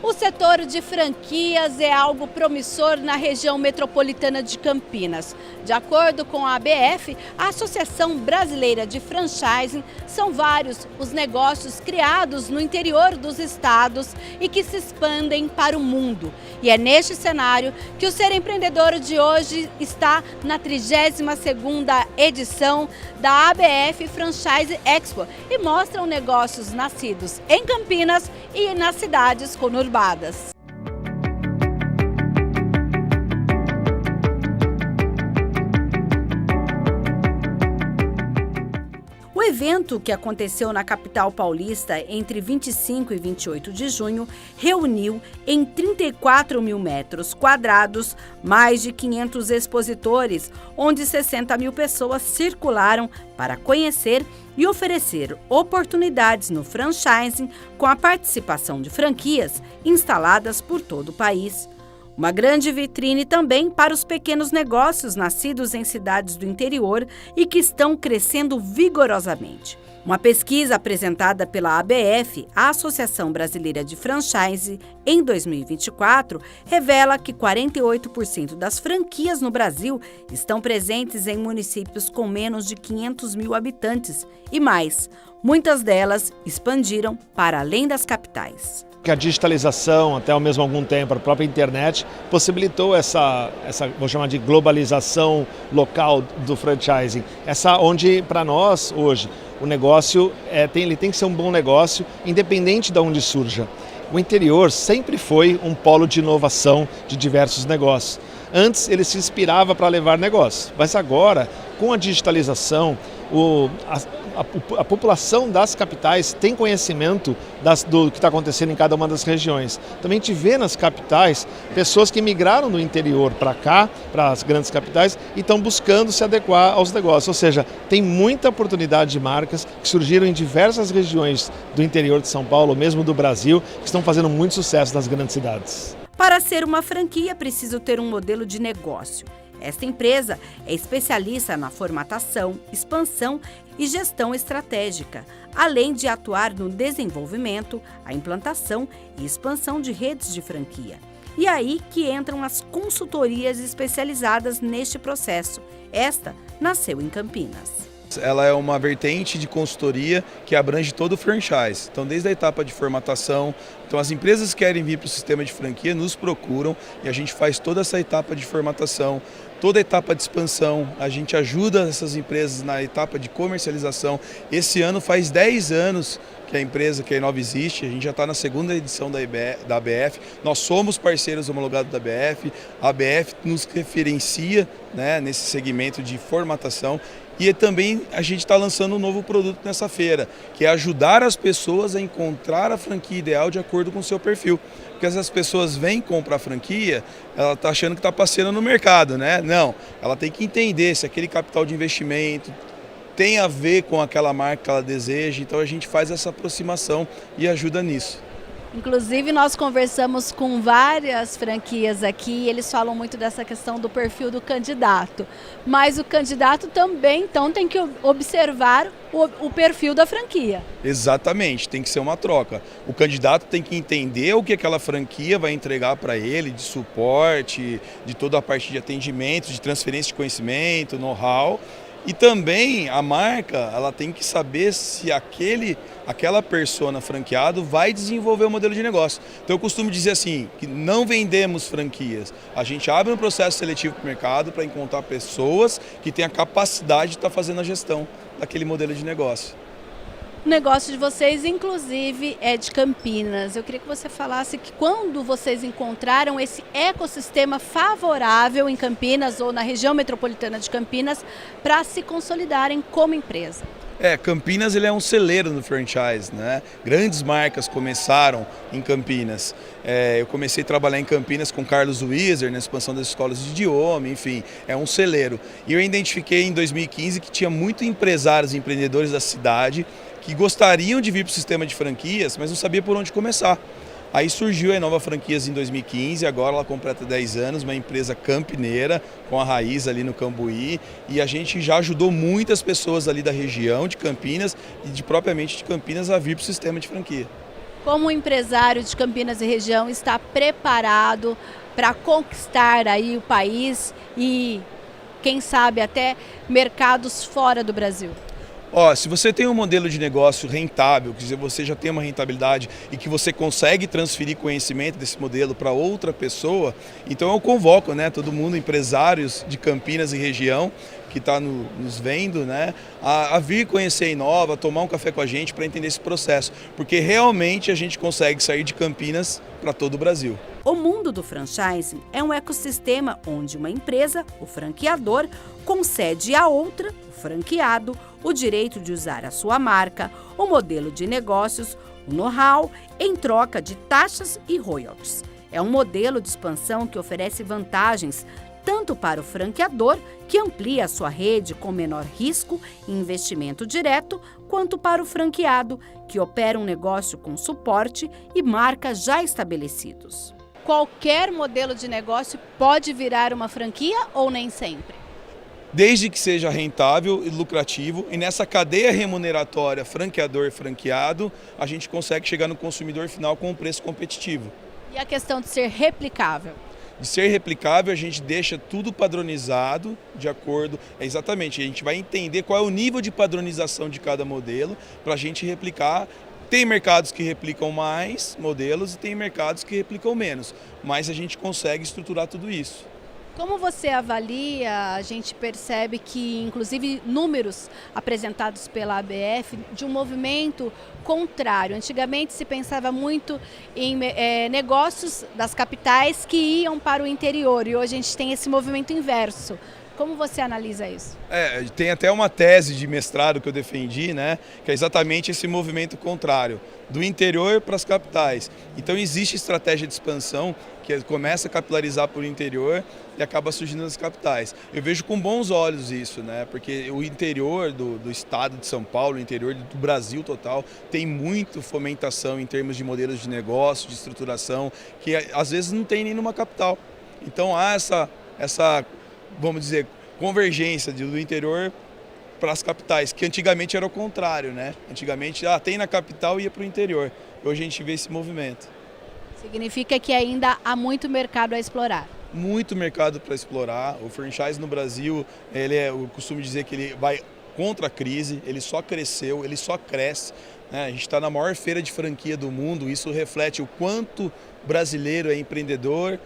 O setor de franquias é algo promissor na região metropolitana de Campinas. De acordo com a ABF, a Associação Brasileira de Franchising, são vários os negócios criados no interior dos estados e que se expandem para o mundo. E é neste cenário que o Ser Empreendedor de hoje está na 32ª edição da ABF Franchise Expo e mostram negócios nascidos em Campinas e nas cidades conurbadas. O evento, que aconteceu na capital paulista entre 25 e 28 de junho, reuniu em 34 mil metros quadrados mais de 500 expositores, onde 60 mil pessoas circularam para conhecer e oferecer oportunidades no franchising com a participação de franquias instaladas por todo o país. Uma grande vitrine também para os pequenos negócios nascidos em cidades do interior e que estão crescendo vigorosamente. Uma pesquisa apresentada pela ABF, a Associação Brasileira de Franchise, em 2024, revela que 48% das franquias no Brasil estão presentes em municípios com menos de 500 mil habitantes e mais. Muitas delas expandiram para além das capitais. Que a digitalização, até mesmo há algum tempo, a própria internet, possibilitou essa vou chamar de globalização local do franchising. Essa onde, para nós, hoje, o negócio ele tem que ser um bom negócio, independente de onde surja. O interior sempre foi um polo de inovação de diversos negócios. Antes ele se inspirava para levar negócio, mas agora, com a digitalização, a população das capitais tem conhecimento do que está acontecendo em cada uma das regiões. Também te vê nas capitais pessoas que migraram do interior para cá, para as grandes capitais, e estão buscando se adequar aos negócios. Ou seja, tem muita oportunidade de marcas que surgiram em diversas regiões do interior de São Paulo, mesmo do Brasil, que estão fazendo muito sucesso nas grandes cidades. Para ser uma franquia, é preciso ter um modelo de negócio. Esta empresa é especialista na formatação, expansão e gestão estratégica, além de atuar no desenvolvimento, a implantação e expansão de redes de franquia. E aí que entram as consultorias especializadas neste processo. Esta nasceu em Campinas. Ela é uma vertente de consultoria que abrange todo o franchise. Então, desde a etapa de formatação, então as empresas que querem vir para o sistema de franquia nos procuram e a gente faz toda essa etapa de formatação, toda a etapa de expansão, a gente ajuda essas empresas na etapa de comercialização. Esse ano faz 10 anos que a empresa, que a Inova existe, a gente já está na 2ª edição da ABF, nós somos parceiros homologados da ABF, a ABF nos referencia, né, nesse segmento de formatação. E também a gente está lançando um novo produto nessa feira, que é ajudar as pessoas a encontrar a franquia ideal de acordo com o seu perfil. Porque as pessoas vêm comprar a franquia, ela está achando que está passeando no mercado, né? Não, ela tem que entender se aquele capital de investimento tem a ver com aquela marca que ela deseja, então a gente faz essa aproximação e ajuda nisso. Inclusive, nós conversamos com várias franquias aqui e eles falam muito dessa questão do perfil do candidato. Mas o candidato também, então, tem que observar o perfil da franquia. Exatamente, tem que ser uma troca. O candidato tem que entender o que aquela franquia vai entregar para ele, de suporte, de toda a parte de atendimento, de transferência de conhecimento, know-how. E também a marca, ela tem que saber se aquela persona franqueado vai desenvolver o modelo de negócio. Então eu costumo dizer assim, que não vendemos franquias. A gente abre um processo seletivo para o mercado para encontrar pessoas que têm a capacidade de estar fazendo a gestão daquele modelo de negócio. O negócio de vocês, inclusive, é de Campinas. Eu queria que você falasse que quando vocês encontraram esse ecossistema favorável em Campinas ou na região metropolitana de Campinas para se consolidarem como empresa. Campinas ele é um celeiro no franchise, né? Grandes marcas começaram em Campinas. Eu comecei a trabalhar em Campinas com Carlos Wieser, na expansão das escolas de idioma, enfim, é um celeiro. E eu identifiquei em 2015 que tinha muitos empresários e empreendedores da cidade que gostariam de vir para o sistema de franquias, mas não sabia por onde começar. Aí surgiu a Inova Franquias em 2015, agora ela completa 10 anos, uma empresa campineira, com a raiz ali no Cambuí, e a gente já ajudou muitas pessoas ali da região de Campinas e propriamente de Campinas a vir para o sistema de franquia. Como o empresário de Campinas e região está preparado para conquistar aí o país e, quem sabe, até mercados fora do Brasil? Se você tem um modelo de negócio rentável, quer dizer, você já tem uma rentabilidade e que você consegue transferir conhecimento desse modelo para outra pessoa, então eu convoco, né, todo mundo, empresários de Campinas e região, que está nos vendo, né, a vir conhecer a Inova, tomar um café com a gente para entender esse processo, porque realmente a gente consegue sair de Campinas para todo o Brasil. O mundo do franchising é um ecossistema onde uma empresa, o franqueador, concede a outra, o franqueado, o direito de usar a sua marca, o modelo de negócios, o know-how, em troca de taxas e royalties. É um modelo de expansão que oferece vantagens tanto para o franqueador, que amplia a sua rede com menor risco e investimento direto, quanto para o franqueado, que opera um negócio com suporte e marcas já estabelecidos. Qualquer modelo de negócio pode virar uma franquia ou nem sempre? Desde que seja rentável e lucrativo, e nessa cadeia remuneratória franqueador-franqueado, a gente consegue chegar no consumidor final com um preço competitivo. E a questão de ser replicável? De ser replicável, a gente deixa tudo padronizado de acordo, exatamente, a gente vai entender qual é o nível de padronização de cada modelo para a gente replicar. Tem mercados que replicam mais modelos e tem mercados que replicam menos, mas a gente consegue estruturar tudo isso. Como você avalia, a gente percebe que, inclusive, números apresentados pela ABF de um movimento contrário. Antigamente se pensava muito em negócios das capitais que iam para o interior e hoje a gente tem esse movimento inverso. Como você analisa isso? Tem até uma tese de mestrado que eu defendi, né, que é exatamente esse movimento contrário, do interior para as capitais. Então existe estratégia de expansão que começa a capilarizar por interior e acaba surgindo nas capitais. Eu vejo com bons olhos isso, né, porque o interior do estado de São Paulo, o interior do Brasil total, tem muito fomentação em termos de modelos de negócio, de estruturação, que às vezes não tem nem numa capital. Então há essa vamos dizer, convergência do interior para as capitais, que antigamente era o contrário, né? Antigamente, tem na capital e ia para o interior. Hoje a gente vê esse movimento. Significa que ainda há muito mercado a explorar. Muito mercado para explorar. O franchise no Brasil, eu costumo dizer que ele vai contra a crise, ele só cresceu, ele só cresce. Né? A gente está na maior feira de franquia do mundo, isso reflete o quanto brasileiro é empreendedor,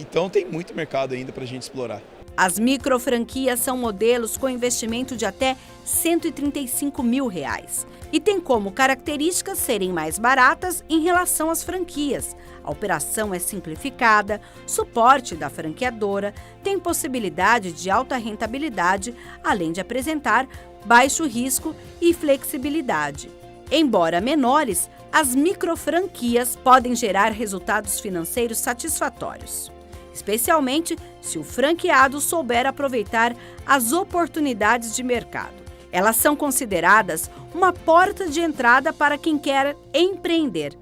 então tem muito mercado ainda para a gente explorar. As microfranquias são modelos com investimento de até R$ 135 mil e tem como características serem mais baratas em relação às franquias. A operação é simplificada, suporte da franqueadora, tem possibilidade de alta rentabilidade, além de apresentar baixo risco e flexibilidade. Embora menores, as microfranquias podem gerar resultados financeiros satisfatórios, especialmente se o franqueado souber aproveitar as oportunidades de mercado. Elas são consideradas uma porta de entrada para quem quer empreender.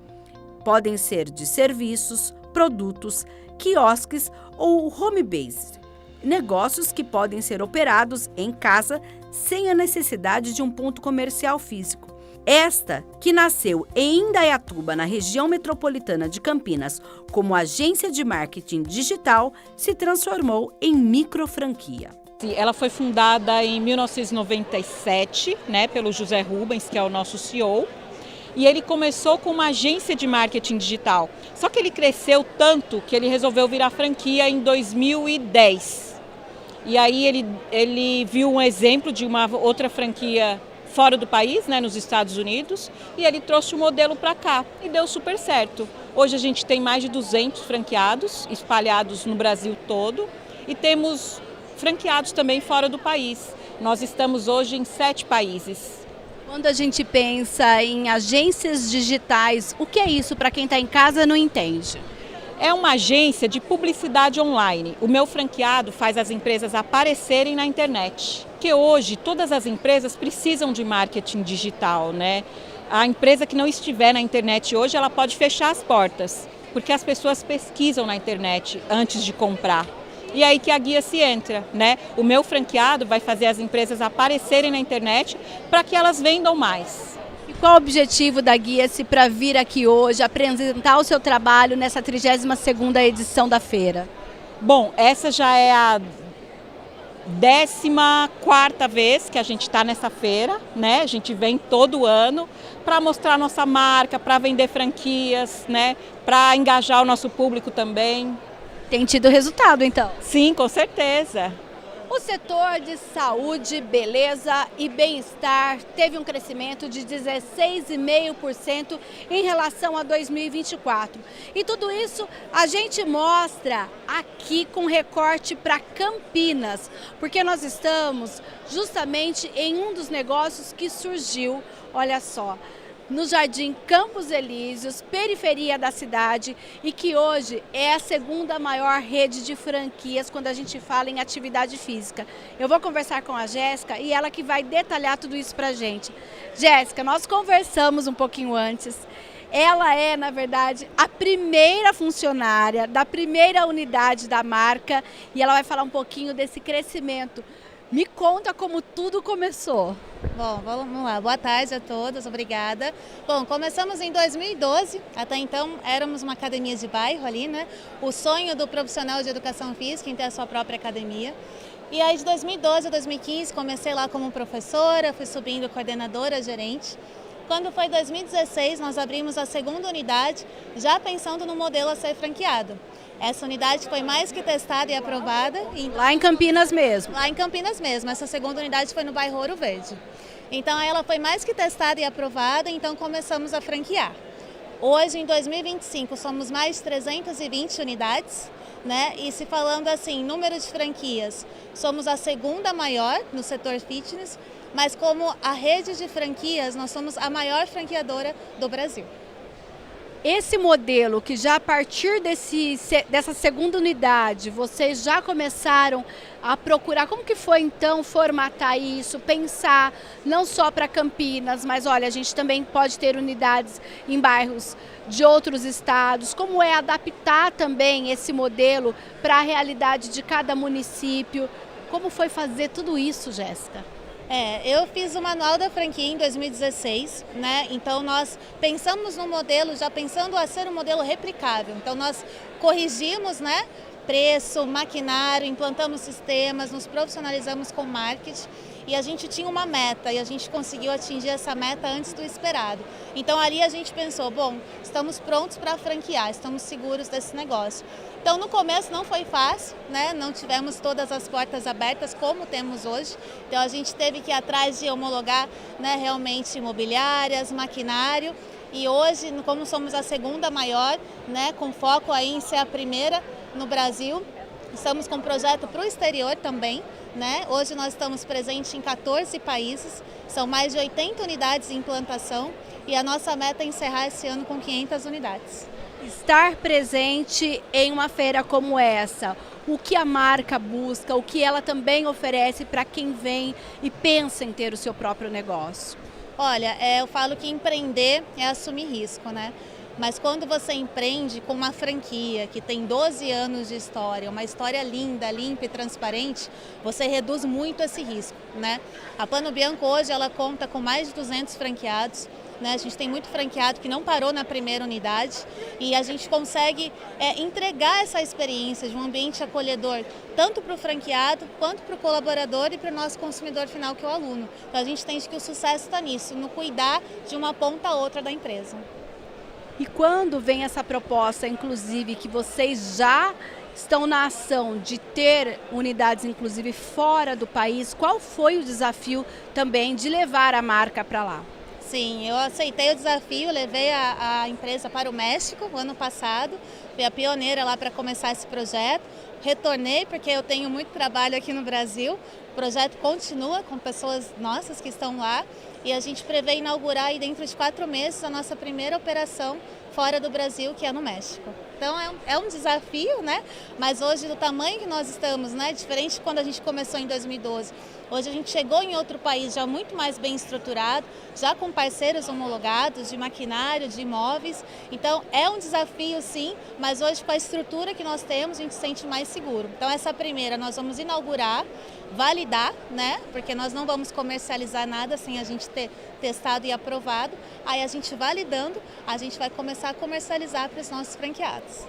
Podem ser de serviços, produtos, quiosques ou home-based. Negócios que podem ser operados em casa sem a necessidade de um ponto comercial físico. Esta, que nasceu em Indaiatuba, na região metropolitana de Campinas, como agência de marketing digital, se transformou em microfranquia. Ela foi fundada em 1997, né, pelo José Rubens, que é o nosso CEO, e ele começou com uma agência de marketing digital. Só que ele cresceu tanto que ele resolveu virar franquia em 2010. E aí ele viu um exemplo de uma outra franquia fora do país, né, nos Estados Unidos, e ele trouxe o modelo para cá e deu super certo. Hoje a gente tem mais de 200 franqueados espalhados no Brasil todo e temos franqueados também fora do país. Nós estamos hoje em 7 países. Quando a gente pensa em agências digitais, o que é isso para quem está em casa e não entende? É uma agência de publicidade online. O meu franqueado faz as empresas aparecerem na internet. Porque hoje todas as empresas precisam de marketing digital, né? A empresa que não estiver na internet hoje, ela pode fechar as portas, porque as pessoas pesquisam na internet antes de comprar. E aí que a guia se entra, né? O meu franqueado vai fazer as empresas aparecerem na internet para que elas vendam mais. E Qual o objetivo da Guia-se para vir aqui hoje apresentar o seu trabalho nessa 32ª edição da feira? Bom, essa já é a 14ª vez que a gente está nessa feira, né? A gente vem todo ano para mostrar nossa marca, para vender franquias, né? Para engajar o nosso público também. Tem tido resultado, então? Sim, com certeza. O setor de saúde, beleza e bem-estar teve um crescimento de 16,5% em relação a 2024. E tudo isso a gente mostra aqui com recorte para Campinas, porque nós estamos justamente em um dos negócios que surgiu, olha só, no Jardim Campos Elíseos, periferia da cidade, e que hoje é a 2ª maior rede de franquias quando a gente fala em atividade física. Eu vou conversar com a Jéssica e ela que vai detalhar tudo isso pra gente. Jéssica, nós conversamos um pouquinho antes. Ela é, na verdade, a primeira funcionária da primeira unidade da marca e ela vai falar um pouquinho desse crescimento. Me conta como tudo começou. Bom, vamos lá. Boa tarde a todos, obrigada. Bom, começamos em 2012, até então éramos uma academia de bairro ali, né? O sonho do profissional de educação física em ter a sua própria academia. E aí de 2012 a 2015 comecei lá como professora, fui subindo coordenadora, gerente. Quando foi 2016 nós abrimos a 2ª unidade, já pensando no modelo a ser franqueado. Essa unidade foi mais que testada e aprovada. Lá em Campinas mesmo? Lá em Campinas mesmo. Essa 2ª unidade foi no bairro Ouro Verde. Então ela foi mais que testada e aprovada, então começamos a franquear. Hoje, em 2025, somos mais de 320 unidades, né? E se falando assim, número de franquias, somos a 2ª maior no setor fitness, mas como a rede de franquias, nós somos a maior franqueadora do Brasil. Esse modelo que já a partir dessa 2ª unidade, vocês já começaram a procurar, como que foi então formatar isso, pensar não só para Campinas, mas olha, a gente também pode ter unidades em bairros de outros estados, como é adaptar também esse modelo para a realidade de cada município, como foi fazer tudo isso, Jéssica? Eu fiz o manual da franquia em 2016, né? Então nós pensamos no modelo, já pensando a ser um modelo replicável. Então nós corrigimos, né? Preço, maquinário, implantamos sistemas, nos profissionalizamos com marketing e a gente tinha uma meta e a gente conseguiu atingir essa meta antes do esperado. Então ali a gente pensou, bom, estamos prontos para franquear, estamos seguros desse negócio. Então no começo não foi fácil, né? Não tivemos todas as portas abertas como temos hoje. Então a gente teve que ir atrás de homologar, né, realmente imobiliárias, maquinário. E hoje, como somos a 2ª maior, né, com foco aí em ser a primeira no Brasil, estamos com um projeto para o exterior também, né? Hoje nós estamos presentes em 14 países, são mais de 80 unidades em implantação e a nossa meta é encerrar esse ano com 500 unidades. Estar presente em uma feira como essa, o que a marca busca, o que ela também oferece para quem vem e pensa em ter o seu próprio negócio? Olha, eu falo que empreender é assumir risco, né? Mas quando você empreende com uma franquia que tem 12 anos de história, uma história linda, limpa e transparente, você reduz muito esse risco, né? A Plano Bianco hoje ela conta com mais de 200 franqueados, né? A gente tem muito franqueado que não parou na primeira unidade e a gente consegue entregar essa experiência de um ambiente acolhedor tanto para o franqueado quanto para o colaborador e para o nosso consumidor final, que é o aluno. Então a gente entende que o sucesso está nisso, no cuidar de uma ponta a outra da empresa. E quando vem essa proposta, inclusive, que vocês já estão na ação de ter unidades, inclusive, fora do país, qual foi o desafio também de levar a marca para lá? Sim, eu aceitei o desafio, levei a empresa para o México no ano passado, fui a pioneira lá para começar esse projeto, retornei porque eu tenho muito trabalho aqui no Brasil, o projeto continua com pessoas nossas que estão lá e a gente prevê inaugurar aí dentro de 4 meses a nossa primeira operação fora do Brasil, que é no México. Então é um desafio, né? Mas hoje do tamanho que nós estamos, né? Diferente de quando a gente começou em 2012. Hoje a gente chegou em outro país já muito mais bem estruturado, já com parceiros homologados de maquinário, de imóveis. Então é um desafio sim, mas hoje com a estrutura que nós temos a gente se sente mais seguro. Então essa primeira nós vamos inaugurar, validar validar, né? Porque nós não vamos comercializar nada sem a gente ter testado e aprovado. Aí a gente validando, a gente vai começar a comercializar para os nossos franqueados.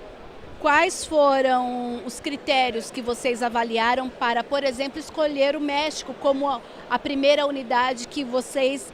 Quais foram os critérios que vocês avaliaram para, por exemplo, escolher o México como a primeira unidade que vocês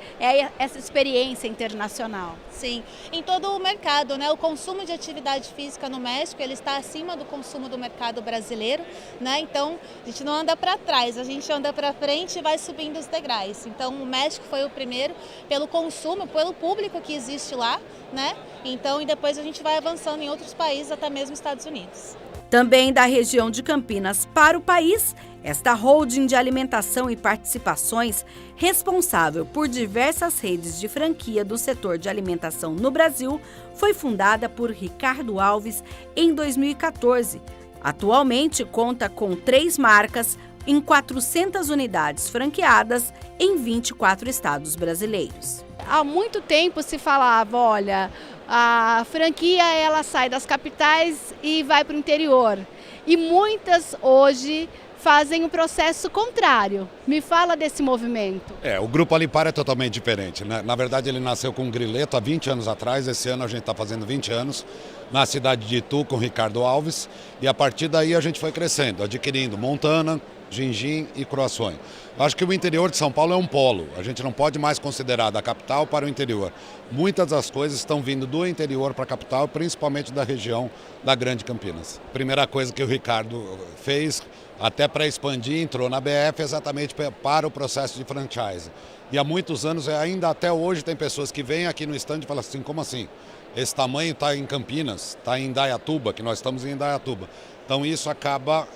essa experiência internacional? Sim, em todo o mercado, né? O consumo de atividade física no México, ele está acima do consumo do mercado brasileiro, né? Então, a gente não anda para trás, a gente anda para frente e vai subindo os degraus. Então, o México foi o primeiro pelo consumo, pelo público que existe lá, né? Então, e depois a gente vai avançando em outros países, até mesmo Estados Unidos. Também da região de Campinas para o país, esta holding de alimentação e participações, responsável por diversas redes de franquia do setor de alimentação no Brasil, foi fundada por Ricardo Alves em 2014. Atualmente conta com 3 marcas em 400 unidades franqueadas em 24 estados brasileiros. Há muito tempo se falava, olha, a franquia ela sai das capitais e vai para o interior. E muitas hoje fazem o processo contrário. Me fala desse movimento. O Grupo Alipar é totalmente diferente, né? Na verdade, ele nasceu com um grileto há 20 anos atrás. Esse ano a gente está fazendo 20 anos na cidade de Itu com Ricardo Alves. E a partir daí a gente foi crescendo, adquirindo Montana, Gingin e Croações. Eu acho que o interior de São Paulo é um polo. A gente não pode mais considerar da capital para o interior. Muitas das coisas estão vindo do interior para a capital, principalmente da região da Grande Campinas. Primeira coisa que o Ricardo fez, até para expandir, entrou na BF exatamente para o processo de franchise. E há muitos anos, ainda até hoje, tem pessoas que vêm aqui no stand e falam assim, como assim? Esse tamanho está em Campinas, está em Indaiatuba, que nós estamos em Indaiatuba. Então isso acaba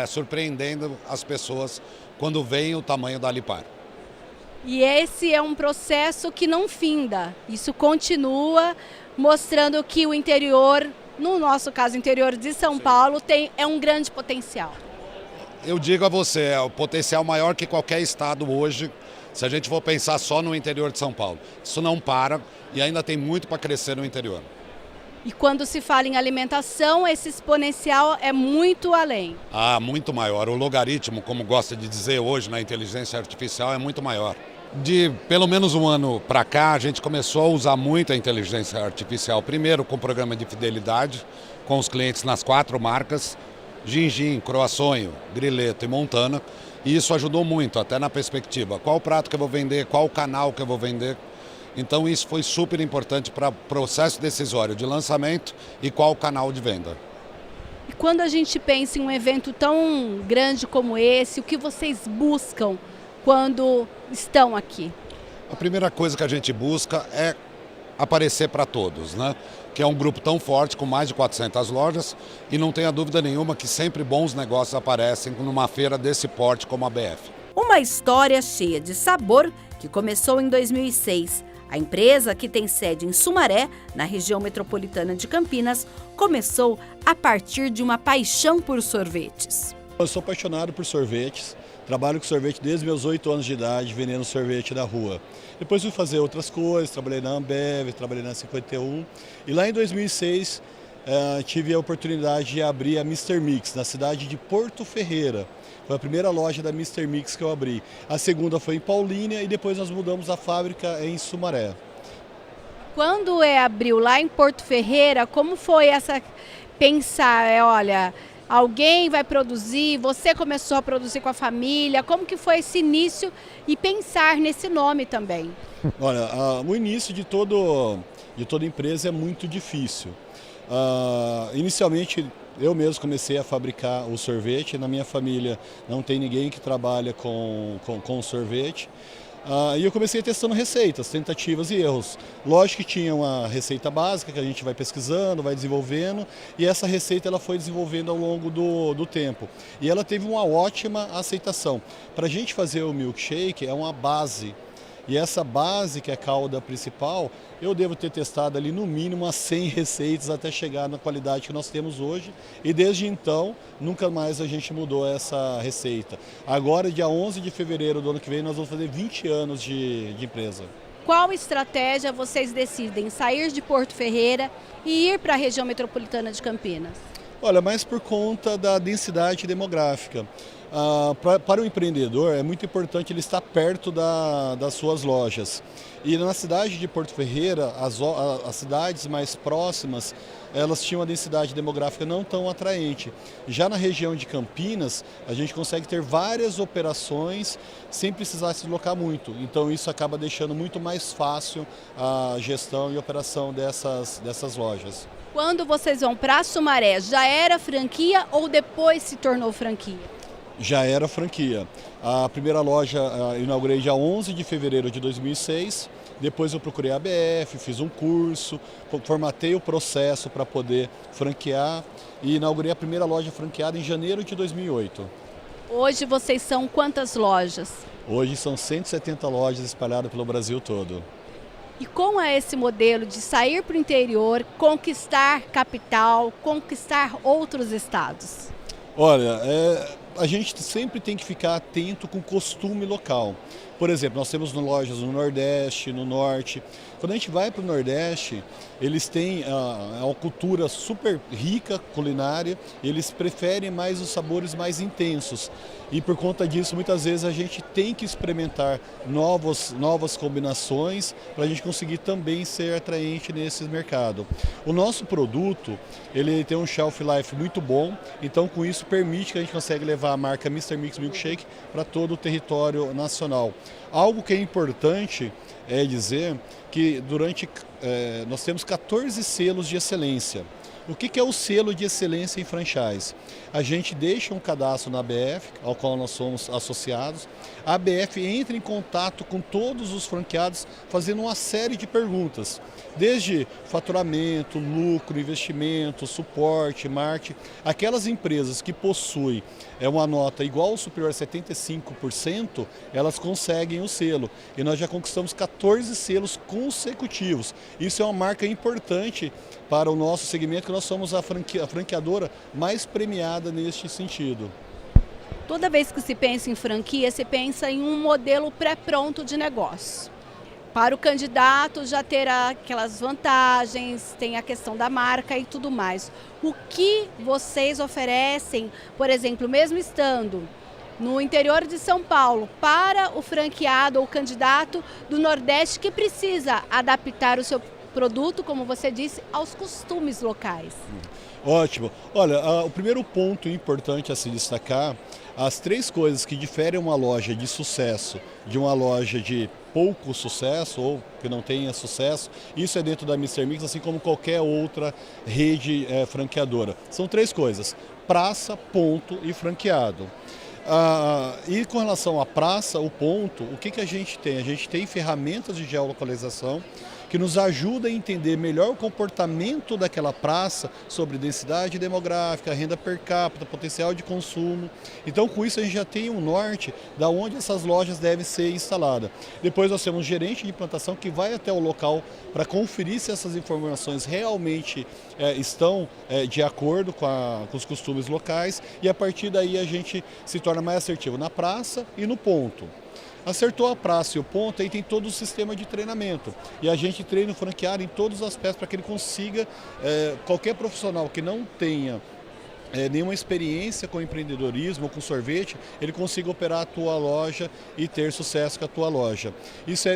surpreendendo as pessoas quando veem o tamanho da Alipar. E esse é um processo que não finda. Isso continua mostrando que o interior, no nosso caso, o interior de São Paulo, é um grande potencial. Eu digo a você, é o potencial maior que qualquer estado hoje, se a gente for pensar só no interior de São Paulo. Isso não para e ainda tem muito para crescer no interior. E quando se fala em alimentação, esse exponencial é muito além. Muito maior. O logaritmo, como gosta de dizer hoje na inteligência artificial, é muito maior. De pelo menos um ano para cá, a gente começou a usar muito a inteligência artificial. Primeiro com o programa de fidelidade, com os clientes nas 4 marcas, Gingin, Croações, Grileto e Montana. E isso ajudou muito, até na perspectiva. Qual prato que eu vou vender, qual canal que eu vou vender. Então isso foi super importante para o processo decisório de lançamento e qual canal de venda. E quando a gente pensa em um evento tão grande como esse, o que vocês buscam quando estão aqui? A primeira coisa que a gente busca é aparecer para todos, né? Que é um grupo tão forte, com mais de 400 lojas, e não tenha dúvida nenhuma que sempre bons negócios aparecem numa feira desse porte como a BF. Uma história cheia de sabor que começou em 2006. A empresa, que tem sede em Sumaré, na região metropolitana de Campinas, começou a partir de uma paixão por sorvetes. Eu sou apaixonado por sorvetes, trabalho com sorvete desde meus 8 anos de idade, vendendo sorvete na rua. Depois fui fazer outras coisas, trabalhei na Ambev, trabalhei na 51. E lá em 2006 tive a oportunidade de abrir a Mr. Mix, na cidade de Porto Ferreira. Foi a primeira loja da Mr. Mix que eu abri. A segunda foi em Paulínia e depois nós mudamos a fábrica em Sumaré. Quando abriu lá em Porto Ferreira, como foi essa pensar, olha, alguém vai produzir, você começou a produzir com a família, como que foi esse início e pensar nesse nome também? Olha, o início de toda empresa é muito difícil. Inicialmente, eu mesmo comecei a fabricar o sorvete. Na minha família não tem ninguém que trabalha com sorvete. E eu comecei testando receitas, tentativas e erros. Lógico que tinha uma receita básica que a gente vai pesquisando, vai desenvolvendo, e essa receita ela foi desenvolvendo ao longo do tempo. E ela teve uma ótima aceitação. Para a gente fazer o milkshake é uma base. E essa base, que é a calda principal, eu devo ter testado ali no mínimo umas 100 receitas até chegar na qualidade que nós temos hoje. E desde então, nunca mais a gente mudou essa receita. Agora, dia 11 de fevereiro do ano que vem, nós vamos fazer 20 anos de empresa. Qual estratégia vocês decidem sair de Porto Ferreira e ir para a região metropolitana de Campinas? Olha, mais por conta da densidade demográfica. Para o empreendedor é muito importante ele estar perto das suas lojas. E na cidade de Porto Ferreira, as cidades mais próximas, elas tinham uma densidade demográfica não tão atraente. Já na região de Campinas, a gente consegue ter várias operações sem precisar se deslocar muito. Então isso acaba deixando muito mais fácil a gestão e operação dessas lojas. Quando vocês vão para Sumaré, já era franquia ou depois se tornou franquia? Já era franquia. A primeira loja eu inaugurei dia 11 de fevereiro de 2006. Depois eu procurei a ABF, fiz um curso, formatei o processo para poder franquear e inaugurei a primeira loja franqueada em janeiro de 2008. Hoje vocês são quantas lojas? Hoje são 170 lojas espalhadas pelo Brasil todo. E como é esse modelo de sair para o interior, conquistar capital, conquistar outros estados? Olha, a gente sempre tem que ficar atento com o costume local. Por exemplo, nós temos lojas no Nordeste, no Norte. Quando a gente vai para o Nordeste, eles têm uma cultura super rica culinária, eles preferem mais os sabores mais intensos. E por conta disso, muitas vezes a gente tem que experimentar novas combinações para a gente conseguir também ser atraente nesse mercado. O nosso produto, ele tem um shelf life muito bom, então com isso permite que a gente consiga levar a marca Mr. Mix Milkshake para todo o território nacional. Algo que é importante é dizer que nós temos 14 selos de excelência. O que é o selo de excelência em franchise? A gente deixa um cadastro na ABF, ao qual nós somos associados. A ABF entra em contato com todos os franqueados, fazendo uma série de perguntas, desde faturamento, lucro, investimento, suporte, marketing. Aquelas empresas que possuem uma nota igual ou superior a 75%, elas conseguem o selo. E nós já conquistamos 14 selos consecutivos. Isso é uma marca importante para o nosso segmento, que nós somos a franqueadora mais premiada neste sentido. Toda vez que se pensa em franquia, se pensa em um modelo pré-pronto de negócio. Para o candidato já ter aquelas vantagens, tem a questão da marca e tudo mais. O que vocês oferecem, por exemplo, mesmo estando no interior de São Paulo, para o franqueado ou candidato do Nordeste que precisa adaptar o seu produto, como você disse, aos costumes locais? Ótimo. Olha, o primeiro ponto importante a se destacar, as 3 coisas que diferem uma loja de sucesso de uma loja de pouco sucesso ou que não tenha sucesso, isso é dentro da Mr. Mix, assim como qualquer outra rede franqueadora. São 3 coisas: praça, ponto e franqueado. E com relação à praça, o ponto, o que a gente tem? A gente tem ferramentas de geolocalização que nos ajuda a entender melhor o comportamento daquela praça sobre densidade demográfica, renda per capita, potencial de consumo. Então, com isso, a gente já tem um norte de onde essas lojas devem ser instaladas. Depois nós temos um gerente de implantação que vai até o local para conferir se essas informações realmente estão de acordo com os costumes locais, e a partir daí a gente se torna mais assertivo na praça e no ponto. Acertou a praça e o ponto, aí tem todo o sistema de treinamento. E a gente treina o franqueado em todos os aspectos para que ele consiga, qualquer profissional que não tenha nenhuma experiência com empreendedorismo ou com sorvete, ele consiga operar a tua loja e ter sucesso com a tua loja. Isso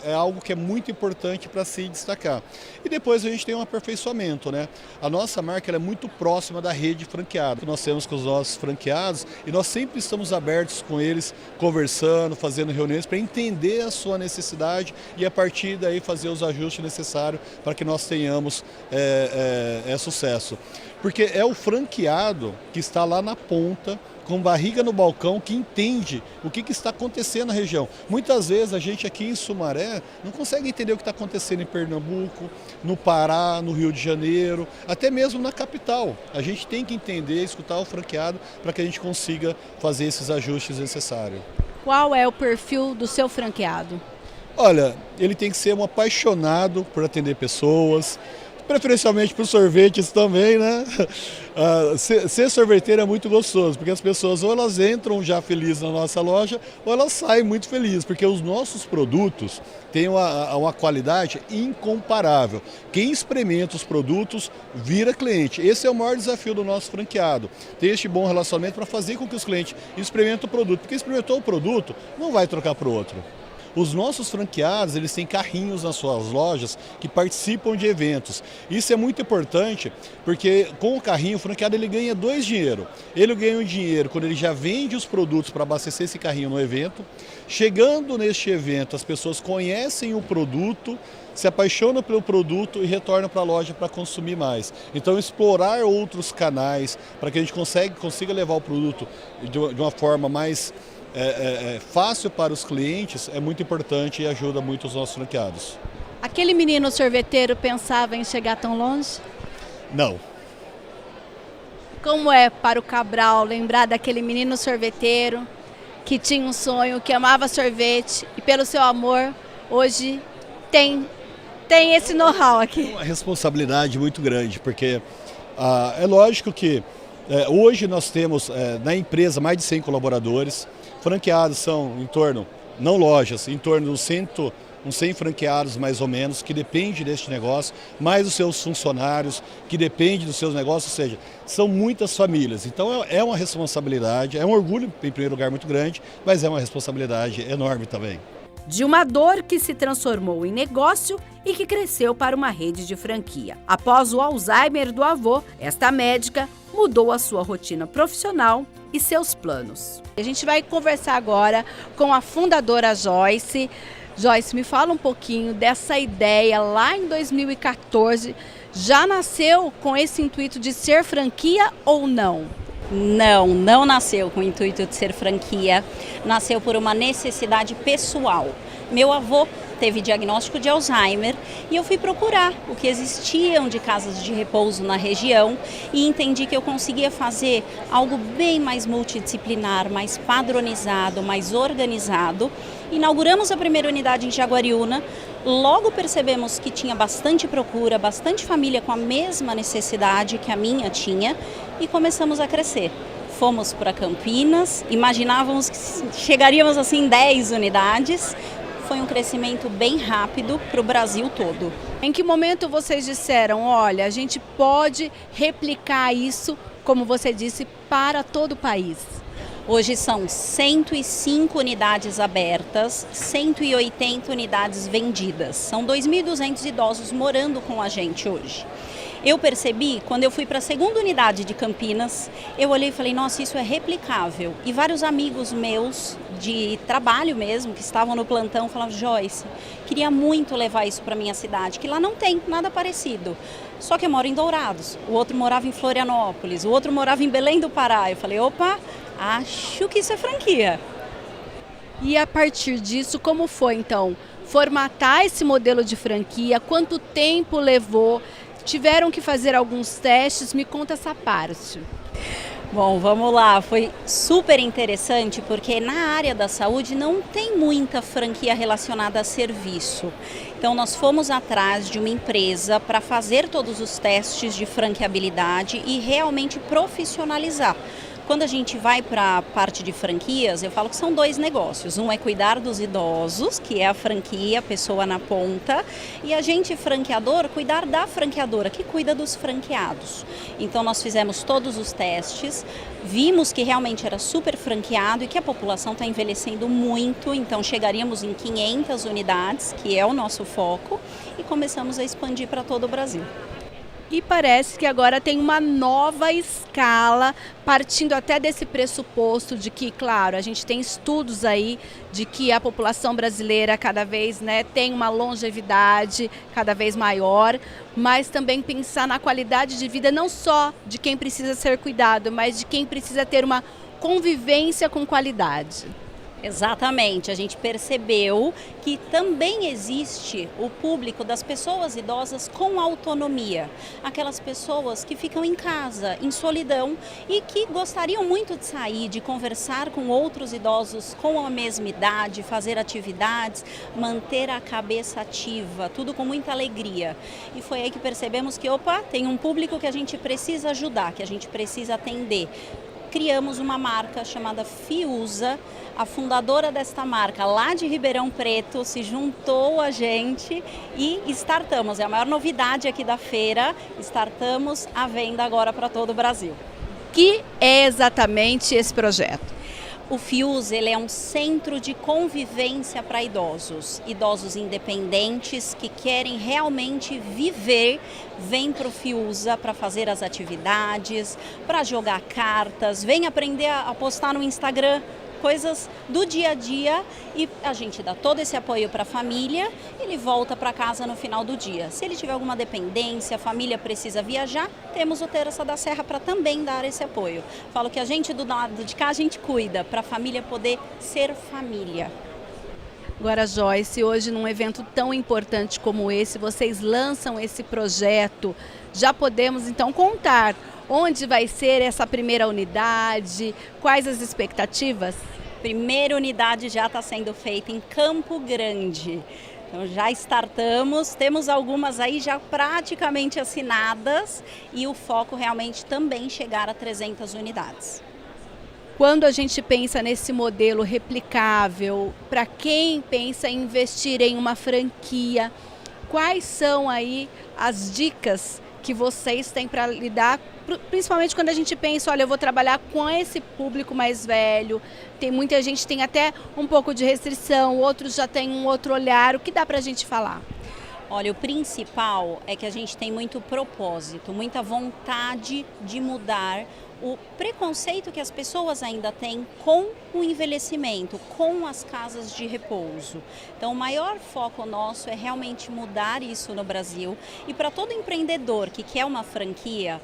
é algo que é muito importante para se destacar. E depois a gente tem um aperfeiçoamento, né? A nossa marca ela é muito próxima da rede franqueada. Nós temos com os nossos franqueados e nós sempre estamos abertos com eles, conversando, fazendo reuniões para entender a sua necessidade e a partir daí fazer os ajustes necessários para que nós tenhamos sucesso. Porque é o franqueado que está lá na ponta, com barriga no balcão, que entende o que está acontecendo na região. Muitas vezes a gente aqui em Sumaré não consegue entender o que está acontecendo em Pernambuco, no Pará, no Rio de Janeiro, até mesmo na capital. A gente tem que entender, escutar o franqueado para que a gente consiga fazer esses ajustes necessários. Qual é o perfil do seu franqueado? Olha, ele tem que ser um apaixonado por atender pessoas, preferencialmente para os sorvetes também, né? Ser sorveteiro é muito gostoso, porque as pessoas ou elas entram já felizes na nossa loja, ou elas saem muito felizes, porque os nossos produtos têm uma qualidade incomparável. Quem experimenta os produtos vira cliente. Esse é o maior desafio do nosso franqueado, ter este bom relacionamento para fazer com que os clientes experimentem o produto, porque experimentou o produto, não vai trocar para o outro. Os nossos franqueados, eles têm carrinhos nas suas lojas que participam de eventos. Isso é muito importante, porque com o carrinho, o franqueado ele ganha dois dinheiros. Ele ganha um dinheiro quando ele já vende os produtos para abastecer esse carrinho no evento. Chegando neste evento, as pessoas conhecem o produto, se apaixonam pelo produto e retornam para a loja para consumir mais. Então, explorar outros canais para que a gente consiga levar o produto de uma forma mais fácil para os clientes é muito importante e ajuda muito os nossos franqueados. Aquele menino sorveteiro pensava em chegar tão longe? Não. Como é para o Cabral lembrar daquele menino sorveteiro que tinha um sonho, que amava sorvete e pelo seu amor hoje tem esse know-how aqui? É uma responsabilidade muito grande, porque é lógico que hoje nós temos na empresa mais de 100 colaboradores. Franqueados são em torno, não lojas, em torno de uns 100 franqueados mais ou menos, que depende deste negócio, mais os seus funcionários, que depende dos seus negócios, ou seja, são muitas famílias. Então é uma responsabilidade, é um orgulho em primeiro lugar muito grande, mas é uma responsabilidade enorme também. De uma dor que se transformou em negócio e que cresceu para uma rede de franquia. Após o Alzheimer do avô, esta médica mudou a sua rotina profissional e seus planos. A gente vai conversar agora com a fundadora Joyce. Joyce, me fala um pouquinho dessa ideia lá em 2014. Já nasceu com esse intuito de ser franquia ou não? Não nasceu com o intuito de ser franquia, nasceu por uma necessidade pessoal. Meu avô teve diagnóstico de Alzheimer e eu fui procurar o que existiam de casas de repouso na região e entendi que eu conseguia fazer algo bem mais multidisciplinar, mais padronizado, mais organizado. Inauguramos a primeira unidade em Jaguariúna, logo percebemos que tinha bastante procura, bastante família com a mesma necessidade que a minha tinha e começamos a crescer. Fomos para Campinas, imaginávamos que chegaríamos assim em 10 unidades. Foi um crescimento bem rápido para o Brasil todo. Em que momento vocês disseram, olha, a gente pode replicar isso, como você disse, para todo o país? Hoje são 105 unidades abertas, 180 unidades vendidas. São 2.200 idosos morando com a gente hoje. Eu percebi, quando eu fui para a segunda unidade de Campinas, eu olhei e falei, nossa, isso é replicável. E vários amigos meus, de trabalho mesmo, que estavam no plantão, falavam, Joyce, queria muito levar isso para a minha cidade, que lá não tem nada parecido. Só que eu moro em Dourados, o outro morava em Florianópolis, o outro morava em Belém do Pará. Eu falei, opa, acho que isso é franquia. E a partir disso, como foi então formatar esse modelo de franquia? Quanto tempo levou? Tiveram que fazer alguns testes? Me conta essa parte. Bom, vamos lá. Foi super interessante porque na área da saúde não tem muita franquia relacionada a serviço. Então nós fomos atrás de uma empresa para fazer todos os testes de franqueabilidade e realmente profissionalizar. Quando a gente vai para a parte de franquias, eu falo que são dois negócios. Um é cuidar dos idosos, que é a franquia, a pessoa na ponta, e a gente, franqueador, cuidar da franqueadora, que cuida dos franqueados. Então nós fizemos todos os testes, vimos que realmente era super franqueado e que a população está envelhecendo muito, então chegaríamos em 500 unidades, que é o nosso foco, e começamos a expandir para todo o Brasil. E parece que agora tem uma nova escala, partindo até desse pressuposto de que, claro, a gente tem estudos aí de que a população brasileira cada vez tem uma longevidade cada vez maior, mas também pensar na qualidade de vida não só de quem precisa ser cuidado, mas de quem precisa ter uma convivência com qualidade. Exatamente, a gente percebeu que também existe o público das pessoas idosas com autonomia, aquelas pessoas que ficam em casa, em solidão e que gostariam muito de sair, de conversar com outros idosos com a mesma idade, fazer atividades, manter a cabeça ativa, tudo com muita alegria. E foi aí que percebemos que, tem um público que a gente precisa ajudar, que a gente precisa atender. Criamos uma marca chamada Fiusa. A fundadora desta marca, lá de Ribeirão Preto, se juntou a gente e startamos. É a maior novidade aqui da feira. Startamos a venda agora para todo o Brasil. Que é exatamente esse projeto? O Fiusa, ele é um centro de convivência para idosos. Idosos independentes que querem realmente viver, vêm para o Fiusa para fazer as atividades, para jogar cartas, vem aprender a postar no Instagram coisas do dia a dia e a gente dá todo esse apoio para a família, ele volta para casa no final do dia. Se ele tiver alguma dependência, a família precisa viajar, temos o Terça da Serra para também dar esse apoio. Falo que a gente do lado de cá a gente cuida para a família poder ser família. Agora, Joyce, hoje num evento tão importante como esse, vocês lançam esse projeto, já podemos então contar onde vai ser essa primeira unidade, quais as expectativas? Primeira unidade já está sendo feita em Campo Grande. Então já startamos, temos algumas aí já praticamente assinadas e o foco realmente também chegar a 300 unidades. Quando a gente pensa nesse modelo replicável, para quem pensa em investir em uma franquia, quais são aí as dicas que vocês têm para lidar, principalmente quando a gente pensa, olha, eu vou trabalhar com esse público mais velho, tem muita gente tem até um pouco de restrição, outros já têm um outro olhar, o que dá para a gente falar? Olha, o principal é que a gente tem muito propósito, muita vontade de mudar o preconceito que as pessoas ainda têm com o envelhecimento, com as casas de repouso. Então, o maior foco nosso é realmente mudar isso no Brasil e para todo empreendedor que quer uma franquia,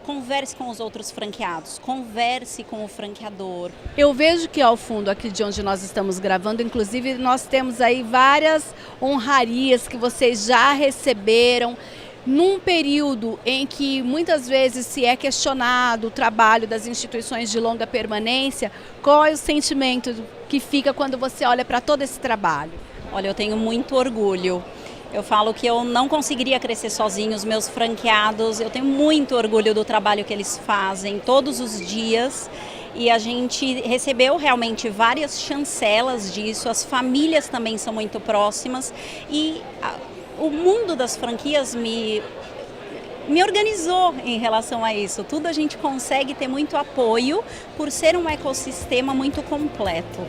converse com os outros franqueados, converse com o franqueador. Eu vejo que ao fundo aqui de onde nós estamos gravando, inclusive nós temos aí várias honrarias que vocês já receberam num período em que muitas vezes se é questionado o trabalho das instituições de longa permanência. Qual é o sentimento que fica quando você olha para todo esse trabalho? Olha, eu tenho muito orgulho. Eu falo que eu não conseguiria crescer sozinho, os meus franqueados, eu tenho muito orgulho do trabalho que eles fazem todos os dias e a gente recebeu realmente várias chancelas disso, as famílias também são muito próximas e o mundo das franquias me organizou em relação a isso. Tudo a gente consegue ter muito apoio por ser um ecossistema muito completo.